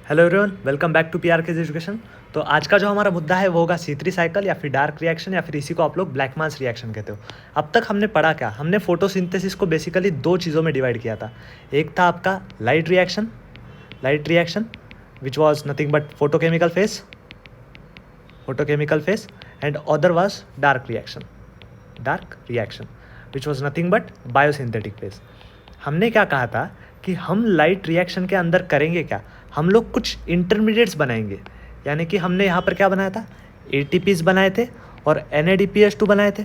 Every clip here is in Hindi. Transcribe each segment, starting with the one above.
Hello everyone, welcome back to P R cage education. तो आज का जो हमारा मुद्दा है वो होगा C3 साइकिल या फिर डार्क रिएक्शन या फिर इसी को आप लोग ब्लैक मास रिएक्शन कहते हो। अब तक हमने पढ़ा क्या? हमने फोटोसिंथेसिस को बेसिकली दो चीज़ों में डिवाइड किया था। एक था आपका light reaction which was nothing but photochemical face and other was dark reaction which was nothing but biosynthetic face. हमने क्या कहा था कि हम लाइट रिएक्शन के अंदर करेंगे क्या, हम लोग कुछ इंटरमीडिएट्स बनाएंगे। यानी कि हमने यहाँ पर क्या बनाया था, ATPs बनाए थे और NADPH2 बनाए थे।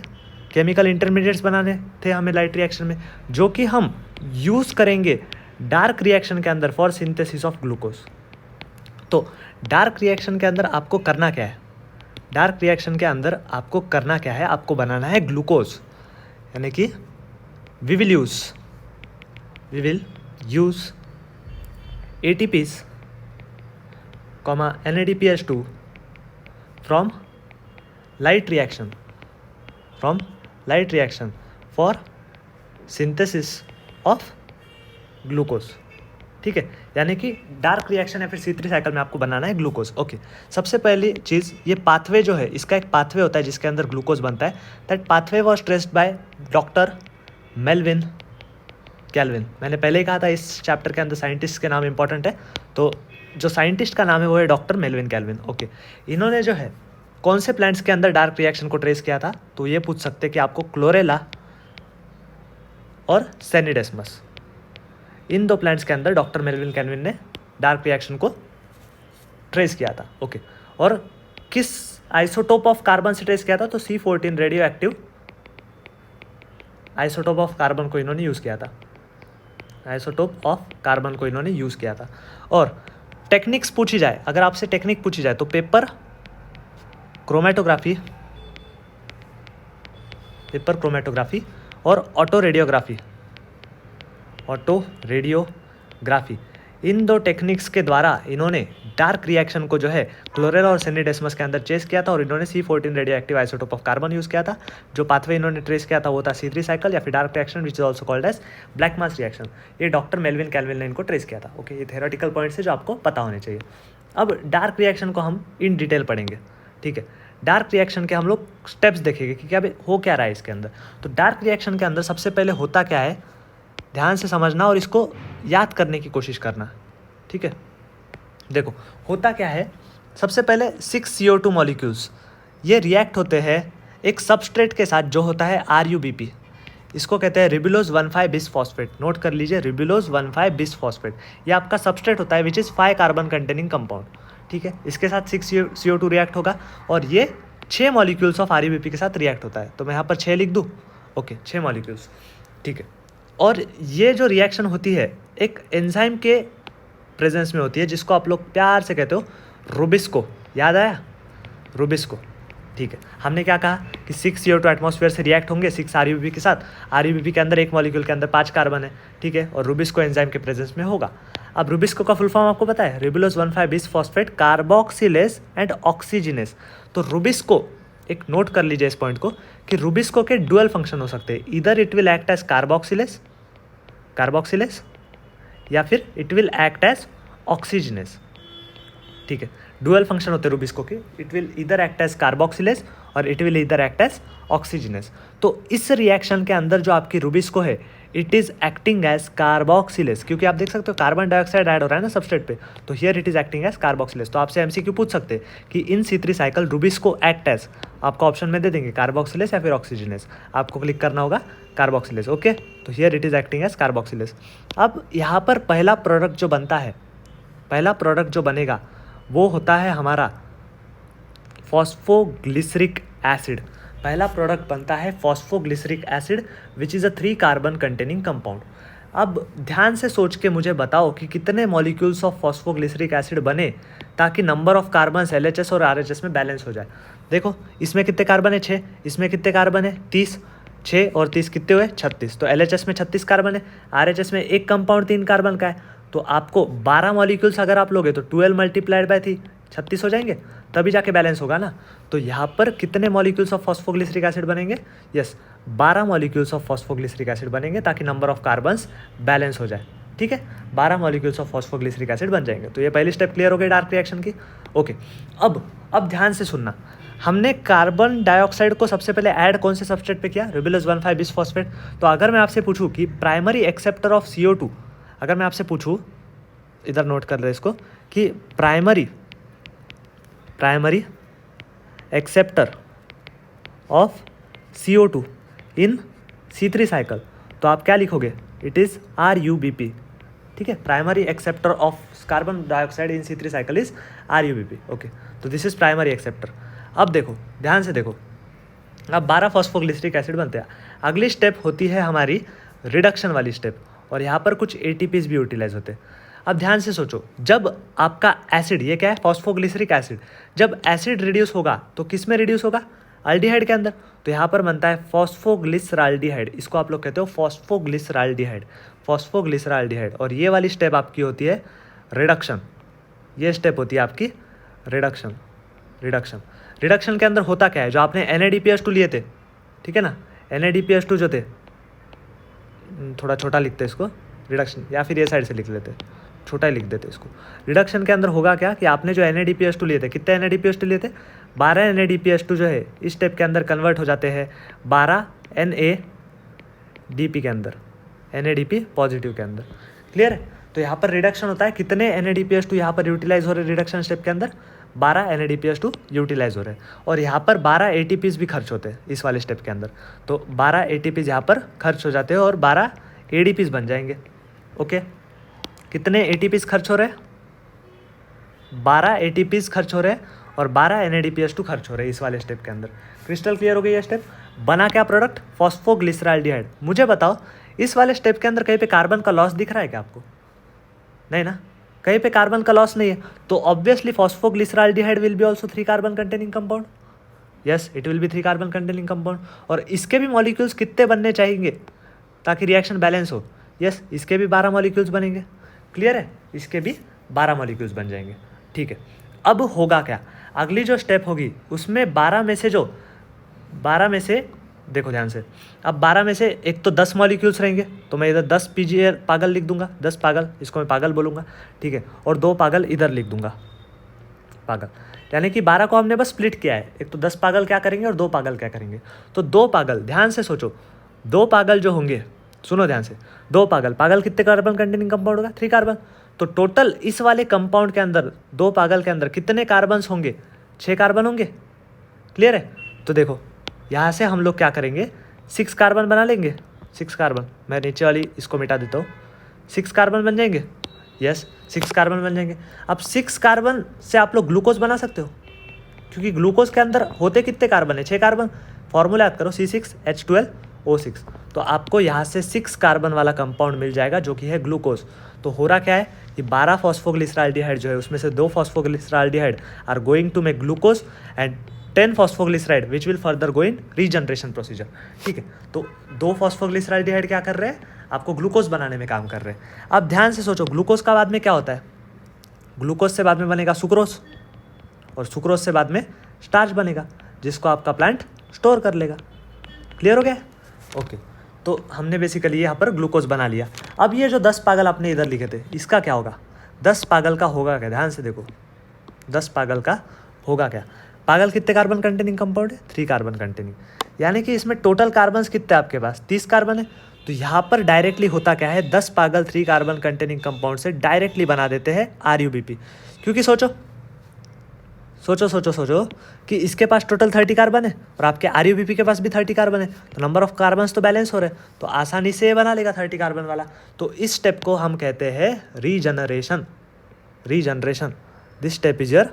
केमिकल इंटरमीडिएट्स बनाने थे हमें लाइट रिएक्शन में, जो कि हम यूज़ करेंगे डार्क रिएक्शन के अंदर फॉर सिंथेसिस ऑफ ग्लूकोज। तो डार्क रिएक्शन के अंदर आपको करना क्या है? डार्क रिएक्शन के अंदर आपको करना क्या है? आपको बनाना है ग्लूकोज। यानी कि we will use ATPs, NADPH2 from light reaction for synthesis of glucose। ठीक है, यानी कि डार्क रिएक्शन या फिर C3 साइकिल में आपको बनाना है ग्लूकोज। ओके, सबसे पहली चीज़, ये पाथवे जो है, इसका एक पाथवे होता है जिसके अंदर ग्लूकोज बनता है। That pathway was traced by doctor Melvin Calvin. मैंने पहले ही कहा था इस चैप्टर के अंदर साइंटिस्ट के नाम इंपॉर्टेंट है, तो जो साइंटिस्ट का नाम है वो है डॉक्टर मेल्विन कैल्विन। ओके, इन्होंने जो है कौन से प्लांट्स के अंदर डार्क रिएक्शन को ट्रेस किया था? तो ये पूछ सकते हैं कि आपको क्लोरेला और सेनिडेस्मस, इन दो प्लांट्स के अंदर डॉक्टर मेल्विन कैल्विन ने डार्क रिएक्शन को ट्रेस किया था। ओके, और किस आइसोटोप ऑफ कार्बन से ट्रेस किया था? तो C14 radio active isotope of carbon को इन्होंने यूज़ किया था। और टेक्निक्स पूछी जाए, अगर आपसे टेक्निक पूछी जाए तो पेपर क्रोमेटोग्राफी और ऑटो रेडियोग्राफी, इन दो टेक्निक्स के द्वारा इन्होंने डार्क रिएक्शन को जो है क्लोरेला और सेनिडेस्मस के अंदर ट्रेस किया था। और इन्होंने C14 radio active isotope of carbon use किया था। जो पाथवे इन्होंने ट्रेस किया था वो था C3 साइकिल या फिर dark reaction which is also called as Blackman reaction. ये डॉक्टर मेल्विन कैल्विन ने इनको ट्रेस किया था। ओके, ये थ्योरेटिकल पॉइंट्स है जो आपको पता होने चाहिए। अब डार्क रिएक्शन को हम इन डिटेल पढ़ेंगे। ठीक है, डार्क रिएक्शन के हम लोग स्टेप्स देखेंगे कि क्या हो क्या रहा है इसके अंदर। तो डार्क रिएक्शन के अंदर सबसे पहले होता क्या है, ध्यान से समझना और इसको याद करने की कोशिश करना। ठीक है, देखो होता क्या है। सबसे पहले 6 CO2 मॉलिक्यूल्स ये रिएक्ट होते हैं एक सबस्ट्रेट के साथ जो होता है RUBP। इसको कहते हैं रिबुलोज 1,5 बिस फॉस्फेट। नोट कर लीजिए, रिबुलोज 1,5 बिस फॉस्फेट ये आपका सबस्ट्रेट होता है which is 5 carbon containing compound. ठीक है, इसके साथ 6 CO2 रिएक्ट होगा और ये 6 मॉलिक्यूल्स ऑफ RUBP के साथ रिएक्ट होता है। तो मैं यहाँ पर 6 लिख दूँ। Okay, 6 molecules. ठीक है, और ये जो रिएक्शन होती है एक एंजाइम के प्रेजेंस में होती है जिसको आप लोग प्यार से कहते हो रूबिस्को। याद आया? रूबिस्को। ठीक है, हमने क्या कहा कि 6 CO2 एटमॉस्फेयर से रिएक्ट होंगे 6 RUBP के साथ। RUBP के अंदर एक मॉलिक्यूल के अंदर 5 कार्बन है। ठीक है, और रूबिस्को एंजाइम के प्रेजेंस में होगा। अब रूबिस्को का फुल फॉर्म आपको पता है, ribulose 1,5 bis phosphate carboxylase and ऑक्सीजिनेस। तो रूबिस्को, एक नोट कर लीजिए इस पॉइंट को कि रूबिस्को के डुअल फंक्शन हो सकते हैं। इधर it will act as carboxylase या फिर it will act as oxygenase. ठीक है, डुअल फंक्शन होते हैं रूबिस्को के। इट विल इधर एक्ट एज कार्बोक्सिलेज और इट विल इधर एक्ट एज ऑक्सीजनेस। तो इस रिएक्शन के अंदर जो आपकी रूबिस्को है it is acting as carboxylase, क्योंकि आप देख सकते हो कार्बन डाइऑक्साइड ऐड हो रहा है ना सबस्ट्रेट पे। तो here it is acting as carboxylase. तो आपसे MCQ पूछ सकते हैं कि in C3 cycle rubisco act as, आपको ऑप्शन में दे देंगे कार्बोक्सिलेज या फिर ऑक्सीजनेस। आपको क्लिक करना होगा कार्बोक्सिलेज। ओके, तो here it is acting as carboxylase. अब यहाँ पर पहला प्रोडक्ट जो बनेगा वो होता है हमारा फॉस्फोग्लिसरिक एसिड। पहला प्रोडक्ट बनता है phosphoglyceric acid which is a 3 carbon containing compound. अब ध्यान से सोच के मुझे बताओ कि कितने मॉलिक्यूल्स ऑफ फॉस्फोग्लिसरिक एसिड बने ताकि नंबर ऑफ कार्बन्स LHS और RHS में बैलेंस हो जाए। देखो इसमें कितने कार्बन है? 6। इसमें कितने कार्बन है? 30। 6 और 30 कितने हुए? 36। तो LHS में 36 कार्बन है, RHS में एक कंपाउंड 3 कार्बन का है। तो आपको 12 मॉलिक्यूल्स अगर आप लोगे तो 12 मल्टीप्लाइड बाय 3 36 हो जाएंगे, तभी जाके बैलेंस होगा ना। तो यहाँ पर कितने मॉलिक्यूल्स ऑफ फॉस्फोग्लिसरिक एसिड बनेंगे? Yes, 12 molecules of phosphoglyceric acid बनेंगे ताकि नंबर ऑफ कार्बन्स बैलेंस हो जाए। ठीक है, 12 मॉलिक्यूल्स ऑफ फॉस्फोग्लिसरिक एसिड बन जाएंगे। तो ये पहली स्टेप क्लियर हो गई डार्क रिएक्शन की। ओके, अब ध्यान से सुनना, हमने कार्बन डाइऑक्साइड को सबसे पहले ऐड कौन से सबस्ट्रेट पे किया, रिबुलस 1,5 बिसफॉस्फेट। तो अगर मैं आपसे पूछूं कि प्राइमरी एक्सेप्टर ऑफ CO2, अगर मैं आपसे पूछूं, इधर नोट कर ले इसको, कि primary acceptor of CO2 in C3 cycle, तो आप क्या लिखोगे, इट इज़ RUBP। ठीक है, primary acceptor of carbon dioxide in C3 cycle is RUBP। Okay, तो दिस इज प्राइमरी एक्सेप्टर। अब देखो, ध्यान से देखो, अब 12 फॉस्फोग्लिसरिक एसिड बनते हैं। अगली स्टेप होती है हमारी रिडक्शन वाली स्टेप, और यहाँ पर कुछ ATPs भी यूटिलाइज होते हैं। अब ध्यान से सोचो, जब आपका एसिड, ये क्या है, फॉस्फोग्लिसरिक एसिड, जब एसिड रिड्यूस होगा तो किस में रिड्यूस होगा, अल्डिहाइड के अंदर। तो यहाँ पर बनता है फॉस्फोग्लिसराल्डिहाइड, इसको आप लोग कहते हो फॉस्फोग्लिसराल्डिहाइड। और ये वाली स्टेप आपकी होती है रिडक्शन, ये स्टेप होती है आपकी रिडक्शन। रिडक्शन के अंदर होता क्या है, जो आपने NADPH2 लिए थे, ठीक है ना, NADPH2 जो थे, थोड़ा छोटा लिखते इसको रिडक्शन, या फिर ये साइड से लिख लेते, छोटा ही लिख देते इसको। रिडक्शन के अंदर होगा क्या कि आपने जो NADPH2 लिए थे, कितने NADPH2 लिए थे, 12 NADPH2 जो है इस स्टेप के अंदर कन्वर्ट हो जाते हैं 12 NADP के अंदर, NADP पॉजिटिव के अंदर। क्लियर है, तो यहाँ पर रिडक्शन होता है, कितने NADPH2 यहाँ पर यूटिलाइज हो रहे हैं रिडक्शन स्टेप के अंदर, 12 NADPH2 यूटिलाइज हो रहे हैं। और यहाँ पर 12 ATPs भी खर्च होते हैं इस वाले स्टेप के अंदर। तो 12 ATPs यहाँ पर खर्च हो जाते हैं और 12 ADPs बन जाएंगे। ओके, कितने ATPs खर्च हो रहे हैं, 12 ATPs खर्च हो रहे हैं और 12 NADPH2 खर्च हो रहे हैं इस वाले स्टेप के अंदर। क्रिस्टल क्लियर हो गई ये स्टेप। बना क्या प्रोडक्ट, फॉस्फोग्लिसराल्डिहाइड। मुझे बताओ, इस वाले स्टेप के अंदर कहीं पे कार्बन का लॉस दिख रहा है क्या आपको, नहीं ना, कहीं पे कार्बन का लॉस नहीं है। तो obviously phosphoglyceraldehyde will be also 3 carbon containing compound. Yes, it will be 3 carbon containing compound. और इसके भी मॉलिक्यूल्स कितने बनने चाहिए ताकि रिएक्शन बैलेंस हो, यस, इसके भी 12 मॉलिक्यूल्स बनेंगे। क्लियर है, इसके भी 12 मॉलिक्यूल्स बन जाएंगे। ठीक है, अब होगा क्या, अगली जो स्टेप होगी उसमें 12 में से देखो ध्यान से, अब 12 में से एक तो 10 मॉलिक्यूल्स रहेंगे, तो मैं इधर 10 PGR पागल लिख दूंगा, 10 पागल, इसको मैं पागल बोलूँगा, ठीक है, और 2 पागल इधर लिख दूंगा पागल। यानी कि 12 को हमने बस स्प्लिट किया है, एक तो 10 पागल क्या करेंगे और 2 पागल क्या करेंगे। तो 2 पागल, ध्यान से सोचो, 2 पागल जो होंगे, सुनो ध्यान से, 2 पागल कितने कार्बन कंटेनिंग कंपाउंड होगा, 3 कार्बन। तो टोटल इस वाले कंपाउंड के अंदर 2 पागल के अंदर कितने कार्बन्स होंगे, 6 कार्बन होंगे। क्लियर है, तो देखो यहाँ से हम लोग क्या करेंगे, 6 कार्बन बना लेंगे, 6 कार्बन, मैं नीचे वाली इसको मिटा देता हूँ, 6 कार्बन बन जाएंगे। यस, 6 कार्बन बन जाएंगे। अब 6 कार्बन से आप लोग ग्लूकोज बना सकते हो, क्योंकि ग्लूकोज के अंदर होते कितने कार्बन है, 6 कार्बन। फॉर्मूला याद करो, C6H12O6। तो आपको यहाँ से 6 कार्बन वाला कंपाउंड मिल जाएगा जो कि है ग्लूकोज। तो हो रहा क्या है कि 12 फॉस्फोग्लिसराल्डिहाइड जो है उसमें से 2 phosphoglyceraldehyde are going to make glucose and 10 phosphoglyceride which will further go in regeneration procedure. ठीक है, तो 2 फॉस्फोग्लिसराल्डिहाइड क्या कर रहे हैं, आपको ग्लूकोज बनाने में काम कर रहे हैं। अब ध्यान से सोचो, ग्लूकोज का बाद में क्या होता है, ग्लूकोज से बाद में बनेगा सुक्रोज, और सुक्रोज से बाद में स्टार्च बनेगा, जिसको आपका प्लांट स्टोर कर लेगा। क्लियर हो गया, ओके। तो हमने बेसिकली यहाँ पर ग्लूकोज बना लिया। अब ये जो 10 पागल आपने इधर लिखे थे, इसका क्या होगा, 10 पागल का होगा क्या, ध्यान से देखो, 10 पागल का होगा क्या। पागल कितने कार्बन कंटेनिंग कंपाउंड है, 3 कार्बन कंटेनिंग, यानी कि इसमें टोटल कार्बन्स कितने आपके पास, 30 कार्बन है। तो यहाँ पर डायरेक्टली होता क्या है, 10 पागल 3 कार्बन कंटेनिंग कंपाउंड से डायरेक्टली बना देते हैं RUBP। क्योंकि सोचो कि इसके पास टोटल 30 कार्बन है और आपके RUBP के पास भी 30 कार्बन है, तो नंबर ऑफ कार्बन्स तो बैलेंस हो रहे हैं, तो आसानी से बना लेगा 30 कार्बन वाला। तो इस स्टेप को हम कहते हैं regeneration. This step is your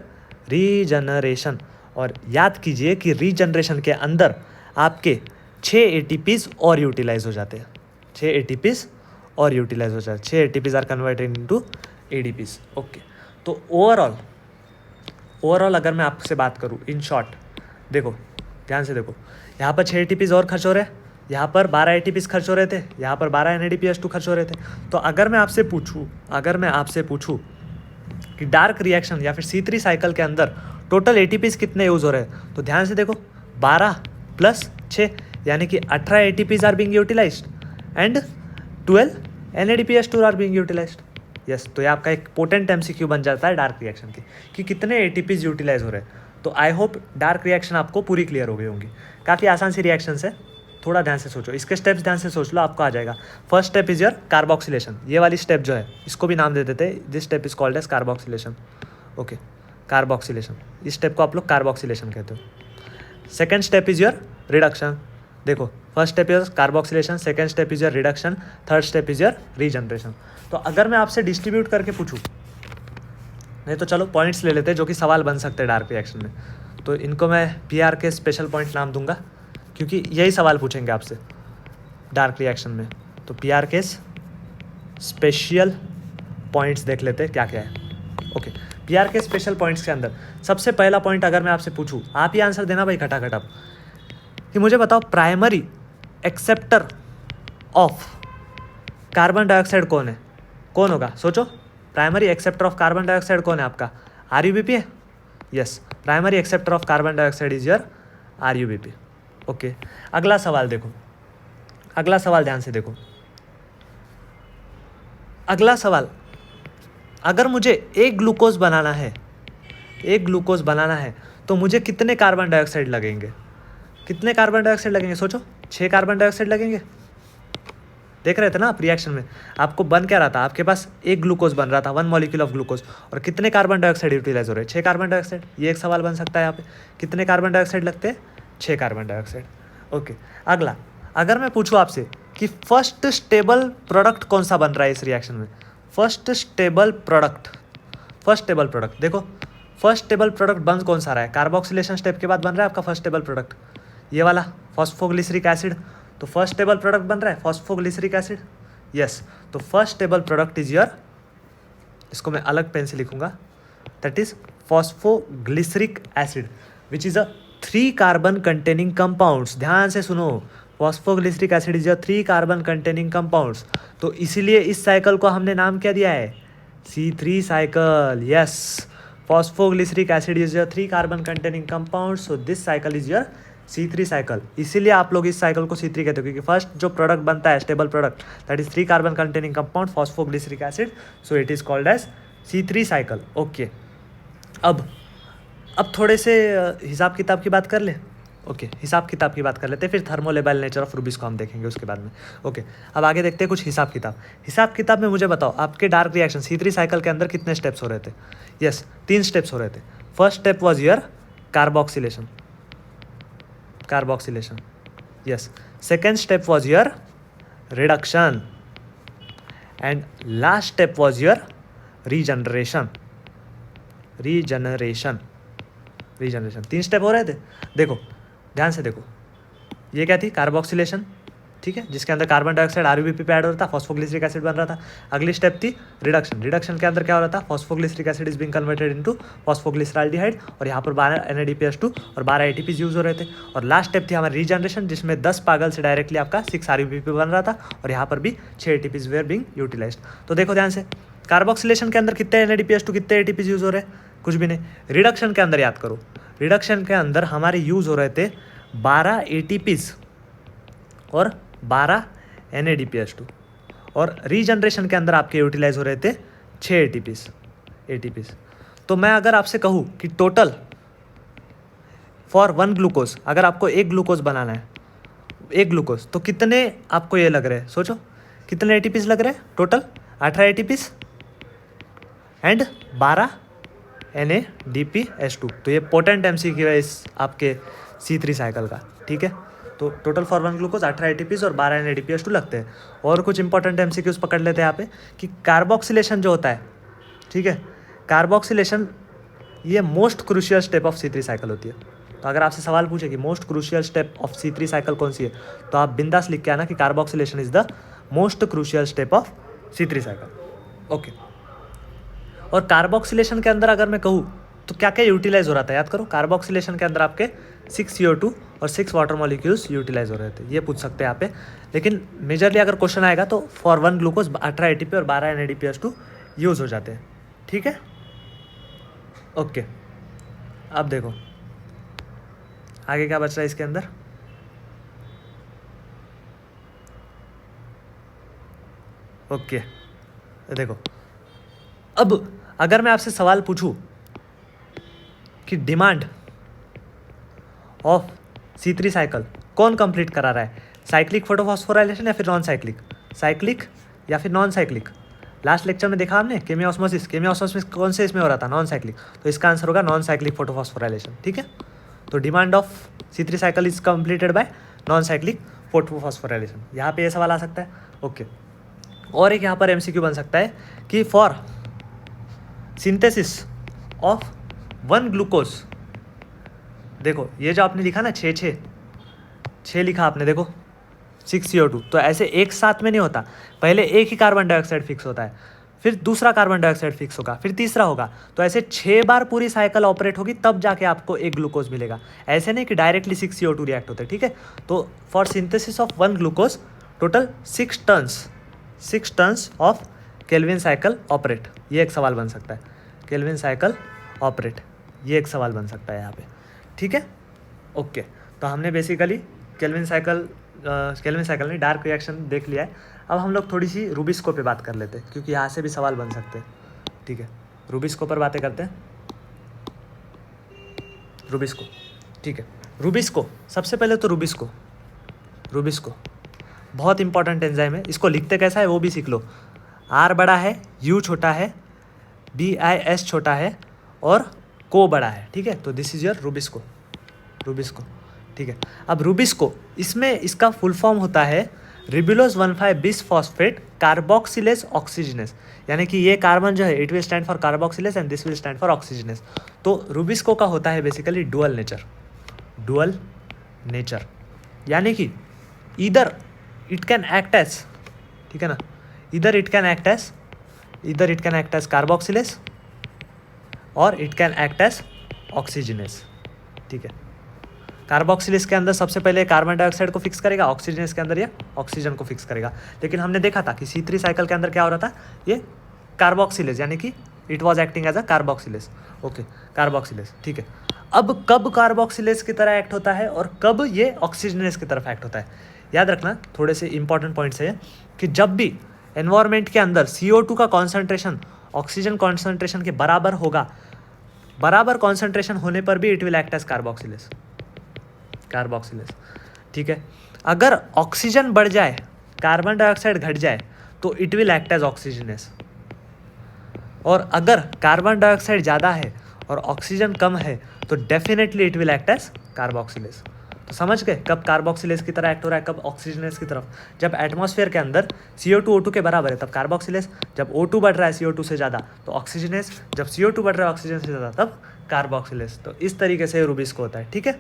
regeneration. और याद कीजिए कि रीजनरेशन के अंदर आपके 6 ATPs और यूटिलाइज हो जाते हैं, 6 ATPs और यूटिलाइज हो जाते हैं, 6 ATPs are converted into ADPs। Okay, तो ओवरऑल अगर मैं आपसे बात करूँ इन शॉर्ट, देखो ध्यान से देखो, यहाँ पर 6 ATPs और खर्च हो रहे हैं, यहाँ पर 12 ATPs खर्च हो रहे थे, यहाँ पर 12 NADPH2 खर्च हो रहे थे। तो अगर मैं आपसे पूछूँ कि डार्क रिएक्शन या फिर C3 साइकिल के अंदर टोटल ATPs कितने यूज़ हो रहे हैं, तो ध्यान से देखो, 12 + 6 यानी कि 18 ATPs are being utilised and 12 NADPH2 are being utilised. Yes, तो ये आपका एक पोटेंट MCQ बन जाता है डार्क रिएक्शन की कि कितने ATPs यूटिलाइज हो रहे हैं। तो आई होप डार्क रिएक्शन आपको पूरी क्लियर हो गई होंगी। काफ़ी आसान सी रिएक्शन है, थोड़ा ध्यान से सोचो, इसके स्टेप्स ध्यान से सोच लो, आपको आ जाएगा। First step is your carboxylation, ये वाली स्टेप जो है इसको भी नाम दे देते हैं, this step is called as carboxylation. Okay, carboxylation, इस स्टेप को आप लोग कार्बोक्सिलेशन कहते हो। Second step is your reduction. देखो, first step is carboxylation, second step is your reduction, third step is your regeneration. तो अगर मैं आपसे डिस्ट्रीब्यूट करके पूछूँ, नहीं तो चलो पॉइंट्स ले लेते हैं जो कि सवाल बन सकते हैं डार्क रिएक्शन में। तो इनको मैं PR के स्पेशल पॉइंट नाम दूंगा, क्योंकि यही सवाल पूछेंगे आपसे डार्क रिएक्शन में। तो PR के स्पेशल पॉइंट्स देख लेते हैं क्या क्या है। ओके, PR के स्पेशल पॉइंट्स के अंदर सबसे पहला पॉइंट अगर मैं आपसे पूछूं, आप ही आंसर देना भाई खटाखट आप, कि मुझे बताओ primary acceptor of carbon dioxide कौन है? कौन होगा? सोचो, primary acceptor of carbon dioxide कौन है आपका? RUBP है। Yes, primary acceptor of carbon dioxide is your RUBP। Okay, अगला सवाल देखो, अगला सवाल ध्यान से देखो। अगला सवाल, अगर मुझे एक ग्लूकोज बनाना है, एक ग्लूकोज बनाना है तो मुझे कितने कार्बन डाइऑक्साइड लगेंगे? कितने कार्बन डाइऑक्साइड लगेंगे? सोचो, 6 कार्बन डाइऑक्साइड लगेंगे। देख रहे थे ना आप रिएक्शन में, आपको बन क्या रहा था, आपके पास एक ग्लूकोज बन रहा था, 1 मॉलिक्यूल ऑफ ग्लूकोज, और कितने कार्बन डाइऑक्साइड यूटिलाइज हो रहे हैं? 6 कार्बन डाइऑक्साइड। ये एक सवाल बन सकता है यहाँ पे, कितने कार्बन डाइऑक्साइड लगते हैं? 6 कार्बन डाइऑक्साइड। ओके, अगला, अगर मैं पूछूँ आपसे कि फर्स्ट स्टेबल प्रोडक्ट कौन सा बन रहा है इस रिएक्शन में? First stable product, first stable product देखो, फर्स्ट स्टेबल प्रोडक्ट बन कौन सा रहा है? कार्बोक्सिलेशन स्टेप के बाद बन रहा है आपका फर्स्ट स्टेबल प्रोडक्ट, ये वाला फॉस्फोग्लिसरिक एसिड। तो फर्स्ट स्टेबल प्रोडक्ट बन रहा है फॉस्फोग्लिसरिक एसिड। यस, तो first stable product is your, इसको मैं अलग पेन से लिखूंगा, that is phosphoglyceric acid which is a 3 carbon containing compounds. ध्यान से सुनो, phosphoglyceric acid is a 3 carbon containing compounds. तो इसीलिए इस साइकिल को हमने नाम क्या दिया है? C3 cycle. Yes, phosphoglyceric acid is your 3 carbon containing compound, so this cycle is your C3 cycle. इसीलिए आप लोग इस साइकिल को C3 कहते हो, क्योंकि फर्स्ट जो प्रोडक्ट बनता है stable product, that is 3 carbon containing compound phosphoglyceric acid, so it is called as C3 cycle. Okay, अब थोड़े से हिसाब किताब की बात कर ले। ओके, हिसाब किताब की बात कर लेते हैं, फिर थर्मोलेबल नेचर ऑफ रूबीज को हम देखेंगे उसके बाद में। ओके, अब आगे देखते हैं कुछ हिसाब किताब। हिसाब किताब में मुझे बताओ, आपके डार्क रिएक्शन C3 साइकिल के अंदर कितने स्टेप्स हो रहे थे? यस, 3 स्टेप्स हो रहे थे। First step was your carboxylation, carboxylation. Yes, second step was your reduction, and last step was your regeneration, regeneration, regeneration. 3 step हो रहे थे। देखो, ध्यान से देखो, ये क्या थी? कार्बोक्सिलेशन, ठीक है, जिसके अंदर कार्बन डाइऑक्साइड RUBP पे ऐड हो रहा था, फॉस्फोग्लिसरिक एसिड बन रहा था। अगली स्टेप थी रिडक्शन, रिडक्शन के अंदर क्या हो रहा था? Phosphoglyceric acid is being converted into phosphoglyceraldehyde, और यहाँ पर 12 NADPH2 और 12 ATPs यूज हो रहे थे। और लास्ट स्टेप थी हमारी रीजनरेशन, जिसमें 10 पागल से डायरेक्टली आपका 6 RUBP बन रहा था, और यहाँ पर भी 6 ATPs वेयर बीइंग यूटिलाइज्ड। तो देखो ध्यान से, कार्बोक्सिलेशन के अंदर कितने NADPH2 कितने ATPs यूज हो रहे हैं? कुछ भी नहीं। रिडक्शन के अंदर याद करो, रिडक्शन के अंदर हमारे यूज हो रहे थे 12 ATPs और 12 NADPH2, और रीजनरेशन के अंदर आपके यूटिलाइज हो रहे थे 6 ATPs। तो मैं अगर आपसे कहूँ कि टोटल फॉर 1 ग्लूकोज, अगर आपको एक ग्लूकोज बनाना है, एक ग्लूकोज, तो कितने आपको ये लग रहे हैं? सोचो, कितने ATPs लग रहे हैं टोटल? 18 ATPs and 12 NADPH2। तो ये पोटेंट MCQ है इस आपके C3 साइकिल का, ठीक है। तो टोटल फॉर 1 ग्लूकोज 18 ATPs और 12 NADPH2 लगते हैं। और कुछ इंपॉर्टेंट MCQs पकड़ लेते हैं यहाँ पे, कि कार्बोक्सिलेशन जो होता है, ठीक है, कार्बोक्सिलेशन ये most crucial step of C3 cycle होती है। तो अगर आपसे सवाल पूछे कि most crucial step of C3 cycle कौन सी है, तो आप बिंदास लिख के आना कि carboxylation is the most crucial step of C3 cycle. Okay, और कार्बोक्सिलेशन के अंदर अगर मैं कहूँ तो क्या क्या यूटिलाइज हो रहा था? याद करो, कार्बोक्सिलेशन के अंदर आपके 6 CO2 और 6 वाटर मॉलिक्यूल्स यूटिलाइज हो रहे थे। ये पूछ सकते हैं यहाँ पे, लेकिन मेजरली अगर क्वेश्चन आएगा तो फॉर 1 ग्लूकोज 18 ATP और 12 NADPH2 यूज हो जाते हैं, ठीक है। ओके, अब देखो आगे क्या बच रहा है इसके अंदर। ओके देखो, अब अगर मैं आपसे सवाल पूछूं कि डिमांड ऑफ C3 साइकिल कौन कंप्लीट करा रहा है, साइक्लिक फोटोफॉस्फोराइलेशन या फिर नॉन साइक्लिक, साइक्लिक या फिर नॉन साइक्लिक। लास्ट लेक्चर में देखा हमने केमिया ऑस्मोसिस कौन से इसमें हो रहा था, नॉन साइक्लिक, तो इसका आंसर होगा नॉन साइक्लिक फोटोफॉस्फोराइलेशन। ठीक है, तो demand of C3 cycle is completed by non cyclic photophosphorylation. यहाँ पे ये सवाल आ सकता है। ओके, और एक यहाँ पर MCQ बन सकता है कि फॉर सिंथेसिस ऑफ 1 ग्लूकोज, देखो ये जो आपने लिखा ना 6 लिखा आपने, देखो 6 CO2, तो ऐसे एक साथ में नहीं होता, पहले एक ही कार्बन डाइऑक्साइड फिक्स होता है, फिर दूसरा कार्बन डाइऑक्साइड फिक्स होगा, फिर तीसरा होगा, तो ऐसे 6 बार पूरी साइकिल ऑपरेट होगी तब जाके आपको एक ग्लूकोज मिलेगा। ऐसे नहीं कि डायरेक्टली 6 CO2 रिएक्ट होते हैं। ठीक है, तो for synthesis of 1 glucose total 6 tons of Calvin cycle operate, ये एक सवाल बन सकता है। केल्विन साइकिल ऑपरेट, ये एक सवाल बन सकता है यहाँ पे। ठीक है, ओके, तो हमने बेसिकली केल्विन साइकिल नहीं, डार्क रिएक्शन देख लिया है। अब हम लोग थोड़ी सी रूबिस्को पे बात कर लेते हैं, क्योंकि यहाँ से भी सवाल बन सकते हैं। ठीक है, रूबिस्को पर बातें करते हैं। रूबिस्को, ठीक है, रूबिस्को सबसे पहले तो रूबिस्को बहुत इंपॉर्टेंट एंजाइम है। इसको लिखते कैसा है वो भी सीख लो। R बड़ा है, U छोटा है, BIS छोटा है और को बड़ा है। ठीक है, तो दिस इज योर रूबिस्को। ठीक है, अब रूबिस्को इसमें इसका फुल फॉर्म होता है ribulose 1,5-bis phosphate carboxylase oxygenase, यानी कि ये कार्बन जो है it will stand for carboxylase and this will stand for oxygenase. तो रूबिस्को का होता है बेसिकली डुअल नेचर, यानी कि इधर इट कैन एक्ट एज, ठीक है ना, इधर it can act as carboxylase और it can act as oxygenase. ठीक है, कार्बोक्सिलेज के अंदर सबसे पहले कार्बन डाइऑक्साइड को फिक्स करेगा, ऑक्सीजनेस के अंदर ये ऑक्सीजन को फिक्स करेगा। लेकिन हमने देखा था कि C3 साइकिल के अंदर क्या हो रहा था, ये कार्बोक्सिलेज, यानी कि it was acting as a carboxylase. Okay, carboxylase. ठीक है, अब कब कार्बोक्सिलेज की तरह एक्ट होता है और कब ये ऑक्सीजनेस की तरफ एक्ट होता है, याद रखना। थोड़े से इंपॉर्टेंट पॉइंट्स है कि जब भी एनवायरमेंट के अंदर CO2 का कॉन्सेंट्रेशन ऑक्सीजन कॉन्सेंट्रेशन के बराबर होगा, बराबर कॉन्सेंट्रेशन होने पर भी it will act as carboxylase. ठीक है, अगर ऑक्सीजन बढ़ जाए, कार्बन डाइऑक्साइड घट जाए, तो it will act as oxygenase. और अगर कार्बन डाइऑक्साइड ज़्यादा है और ऑक्सीजन कम है, तो definitely it will act as carboxylase. तो समझ गए कब कार्बोक्सिलेज की तरह एक्ट हो रहा है, कब ऑक्सीजनेस की तरफ। जब एटमॉस्फेयर के अंदर CO2 O2 के बराबर है तब कार्बोक्सिलेज, जब O2 बढ़ रहा है CO2 से ज़्यादा तो ऑक्सीजनेस, जब CO2 बढ़ रहा है ऑक्सीजन से ज़्यादा तब कार्बोक्सिलेज। तो इस तरीके से रूबिस्को होता है। ठीक है,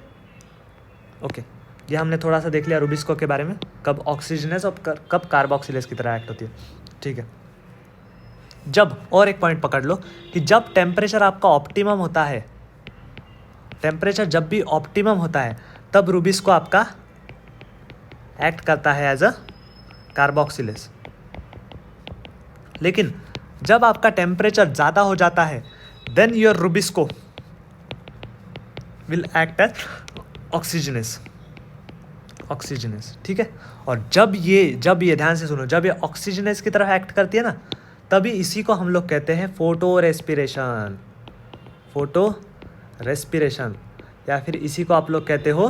ओके, ये हमने थोड़ा सा देख लिया रूबिस्को के बारे में, कब ऑक्सीजनेस और कब कार्बोक्सिलेज की तरह एक्ट होती है। ठीक है, जब, और एक पॉइंट पकड़ लो कि जब टेम्परेचर आपका ऑप्टिमम होता है, टेम्परेचर जब भी ऑप्टिमम होता है तब रूबिस्को आपका एक्ट करता है एज अ कार्बोक्सिलेज। लेकिन जब आपका टेम्परेचर ज़्यादा हो जाता है then your rubisco will act as oxygenase. ठीक है, और जब ये ध्यान से सुनो, जब ये ऑक्सीजनेस की तरफ एक्ट करती है ना, तभी इसी को हम लोग कहते हैं फोटो रेस्पिरेशन, या फिर इसी को आप लोग कहते हो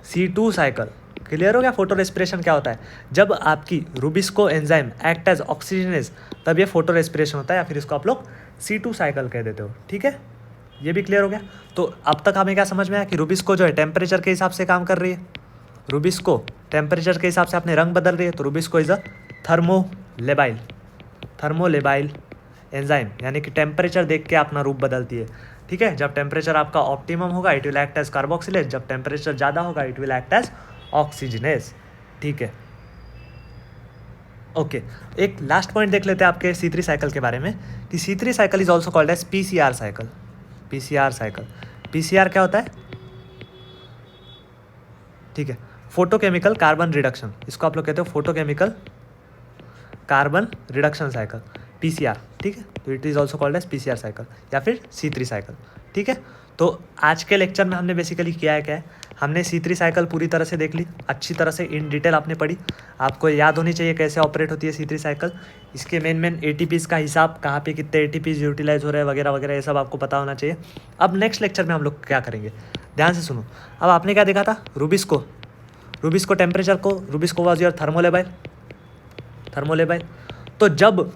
C2 साइकिल। क्लियर हो गया फोटो रेस्पिरेशन क्या होता है? जब आपकी rubisco enzyme act as oxygenase तब ये फोटो रेस्पिरेशन होता है, या फिर इसको आप लोग C2 साइकिल कह देते हो। ठीक है, ये भी क्लियर हो गया। तो अब तक हमें क्या समझ में आया कि रूबिस्को जो है टेम्परेचर के हिसाब से काम कर रही है, रूबिस्को टेम्परेचर के हिसाब से अपने रंग बदल रही है, तो rubisco is a thermolabile enzyme, यानी कि टेम्परेचर देख के अपना रूप बदलती है। ठीक है, जब टेम्परेचर आपका ऑप्टिमम होगा it will act as carboxylase, जब टेम्परेचर ज़्यादा होगा it will act as oxygenase. ठीक है, ओके, एक लास्ट पॉइंट देख लेते हैं आपके C3 साइकिल के बारे में कि C3 cycle is also called as PCR cycle. PCR क्या होता है? ठीक है, फोटोकेमिकल कार्बन रिडक्शन, इसको आप लोग कहते हो photochemical carbon reduction cycle, PCR। ठीक है, तो it is also called as PCR cycle या फिर C3 साइकिल। ठीक है, तो आज के लेक्चर में हमने बेसिकली किया है क्या है, हमने C3 साइकिल पूरी तरह से देख ली, अच्छी तरह से इन डिटेल आपने पढ़ी। आपको याद होनी चाहिए कैसे ऑपरेट होती है C3 साइकिल, इसके मेन ATPs का हिसाब, कहाँ पे कितने ATPs यूटिलाइज हो रहे हैं वगैरह वगैरह, ये सब आपको पता होना चाहिए। अब नेक्स्ट लेक्चर में हम लोग क्या करेंगे, ध्यान से सुनो। अब आपने क्या देखा था, रूबिस्को टेम्परेचर को, रूबिस्को वॉज योर थर्मोलेबाइल। तो जब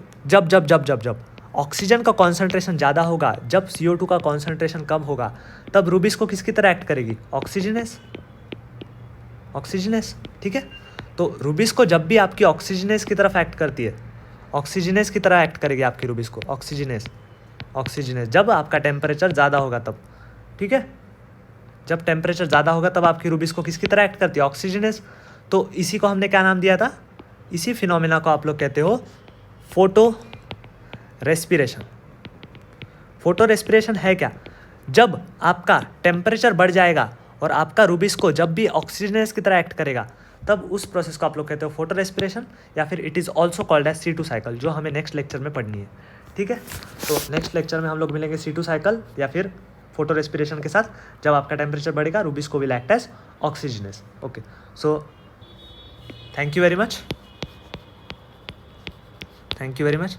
ऑक्सीजन का कॉन्सेंट्रेशन ज़्यादा होगा, जब CO2 का कॉन्सेंट्रेशन कम होगा, तब रूबिस्को किसकी तरह एक्ट करेगी, ऑक्सीजनेस, ठीक है। तो रूबिस्को जब भी आपकी ऑक्सीजनेस की तरफ एक्ट करती है, ऑक्सीजनेस की तरह एक्ट करेगी आपकी रूबिस्को, ऑक्सीजनेस, जब आपका टेम्परेचर ज़्यादा होगा तब, ठीक है। जब टेम्परेचर ज़्यादा होगा तब आपकी रूबिस्को किसकी तरह एक्ट करती है, ऑक्सीजनेस। तो इसी को हमने क्या नाम दिया था, इसी फिनोमेना को आप लोग कहते हो फोटो रेस्पिरेशन है क्या, जब आपका टेम्परेचर बढ़ जाएगा और आपका रूबिस्को जब भी ऑक्सीजनेस की तरह एक्ट करेगा, तब उस प्रोसेस को आप लोग कहते हो फोटो रेस्पिरेशन, या फिर it is also called as C2 cycle, जो हमें नेक्स्ट लेक्चर में पढ़नी है, ठीक है। तो नेक्स्ट लेक्चर में हम लोग मिलेंगे C2 साइकिल या फिर फोटो रेस्पिरेशन के साथ, जब आपका टेम्परेचर बढ़ेगा, rubisco will act as oxygenase. Okay, so thank you very much.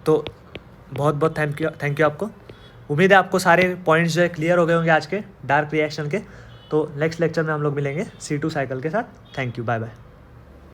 तो बहुत बहुत थैंक यू आपको। उम्मीद है आपको सारे पॉइंट्स जो है क्लियर हो गए होंगे आज के डार्क रिएक्शन के। तो नेक्स्ट लेक्चर में हम लोग मिलेंगे C2 साइकिल के साथ। Thank you, bye bye.